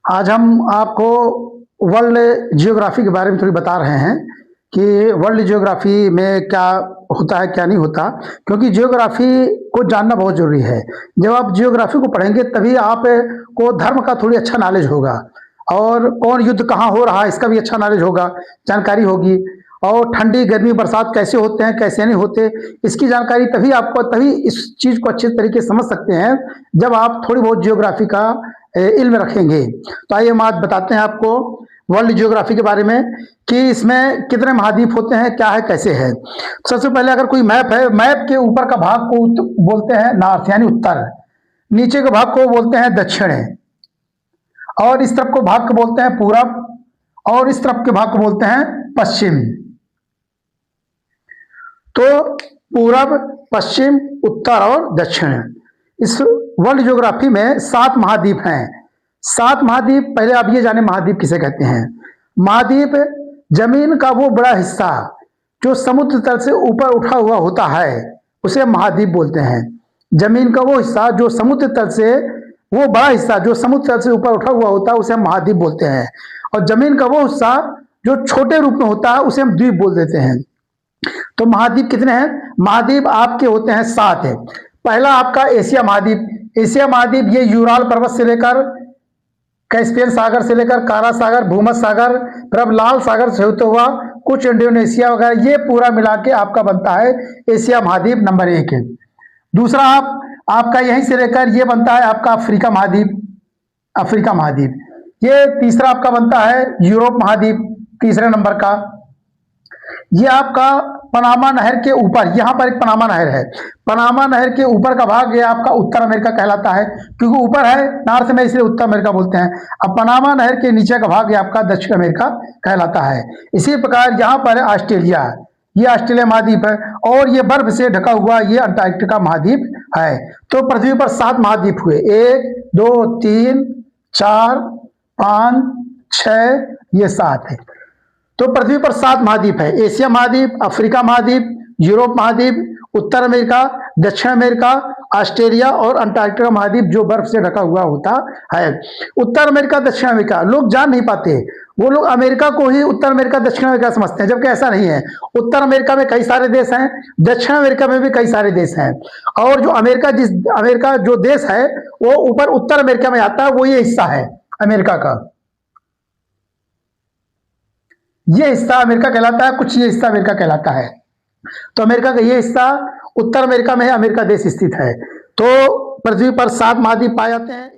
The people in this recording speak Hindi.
आज हम आपको वर्ल्ड जियोग्राफी के बारे में थोड़ी बता रहे हैं कि वर्ल्ड जियोग्राफी में क्या होता है क्या नहीं होता, क्योंकि जियोग्राफी को जानना बहुत ज़रूरी है। जब आप जियोग्राफी को पढ़ेंगे तभी आप को धर्म का थोड़ी अच्छा नॉलेज होगा, और कौन युद्ध कहाँ हो रहा है इसका भी अच्छा नॉलेज होगा, जानकारी होगी। और ठंडी गर्मी बरसात कैसे होते हैं कैसे नहीं होते, इसकी जानकारी तभी इस चीज़ को अच्छे तरीके से समझ सकते हैं जब आप थोड़ी बहुत जियोग्राफी का इल्म रखेंगे। तो आइए हम आज बताते हैं आपको वर्ल्ड जियोग्राफी के बारे में कि इसमें कितने महाद्वीप होते हैं, क्या है, कैसे है। सबसे पहले अगर कोई मैप है, मैप के ऊपर का भाग को बोलते हैं नॉर्थ यानी उत्तर, नीचे के भाग को बोलते हैं दक्षिण, और इस तरफ को भाग को बोलते हैं पूरब, और इस तरफ के भाग को बोलते हैं पश्चिम। तो पूरब, पश्चिम, उत्तर और दक्षिण। इस वर्ल्ड ज्योग्राफी में 7 महाद्वीप हैं। 7 महाद्वीप, पहले आप ये जाने महाद्वीप किसे कहते हैं। महाद्वीप जमीन का वो बड़ा हिस्सा जो समुद्र तल से ऊपर उठा हुआ होता है उसे महाद्वीप बोलते हैं। जमीन का वो हिस्सा जो समुद्र तल से, वो बड़ा हिस्सा जो समुद्र तल से ऊपर उठा हुआ होता है उसे हम महाद्वीप बोलते हैं। और जमीन का वो हिस्सा जो छोटे रूप में होता है उसे हम द्वीप बोल देते हैं। तो महाद्वीप कितने हैं? महाद्वीप आपके होते हैं 7 है। पहला आपका एशिया महाद्वीप। एशिया महाद्वीप ये यूराल पर्वत से लेकर कैस्पियन सागर से लेकर काला सागर, भूमध्य सागर, फिर लाल सागर से होते हुआ कुछ इंडोनेशिया वगैरह, ये पूरा मिला के आपका बनता है एशिया महाद्वीप नंबर 1 है। दूसरा आपका यहीं से लेकर ये बनता है आपका अफ्रीका महाद्वीप, अफ्रीका महाद्वीप। ये तीसरा आपका बनता है यूरोप महाद्वीप, तीसरे नंबर का। ये आपका पनामा नहर के ऊपर, यहां पर एक पनामा नहर है, पनामा नहर के ऊपर का भाग ये आपका उत्तर अमेरिका कहलाता है, क्योंकि ऊपर है नॉर्थ में इसलिए उत्तर अमेरिका बोलते हैं। अब पनामा नहर के नीचे का भाग ये आपका दक्षिण अमेरिका कहलाता है। इसी प्रकार यहाँ पर ऑस्ट्रेलिया, ये ऑस्ट्रेलिया महाद्वीप है, और ये बर्फ से ढका हुआ ये अंटार्कटिका महाद्वीप है। तो पृथ्वी पर 7 महाद्वीप हुए, 1 2 3 4 5 6, ये 7 है। तो पृथ्वी पर 7 महाद्वीप है। एशिया महाद्वीप, अफ्रीका महाद्वीप, यूरोप महाद्वीप, उत्तर अमेरिका, दक्षिण अमेरिका, ऑस्ट्रेलिया और अंटार्कटिका महाद्वीप जो बर्फ से ढका हुआ होता है। उत्तर अमेरिका, दक्षिण अमेरिका लोग जान नहीं पाते, वो लोग अमेरिका को ही उत्तर अमेरिका दक्षिण अमेरिका समझते हैं, जबकि ऐसा नहीं है। उत्तर अमेरिका में कई सारे देश हैं, दक्षिण अमेरिका में भी कई सारे देश हैं, और जो अमेरिका जो देश है वो ऊपर उत्तर अमेरिका में आता है, वो ये हिस्सा है अमेरिका का, ये हिस्सा अमेरिका कहलाता है, कुछ ये हिस्सा अमेरिका कहलाता है। तो अमेरिका का ये हिस्सा उत्तर अमेरिका में है, अमेरिका देश स्थित है। तो पृथ्वी पर 7 महाद्वीप पाए जाते हैं।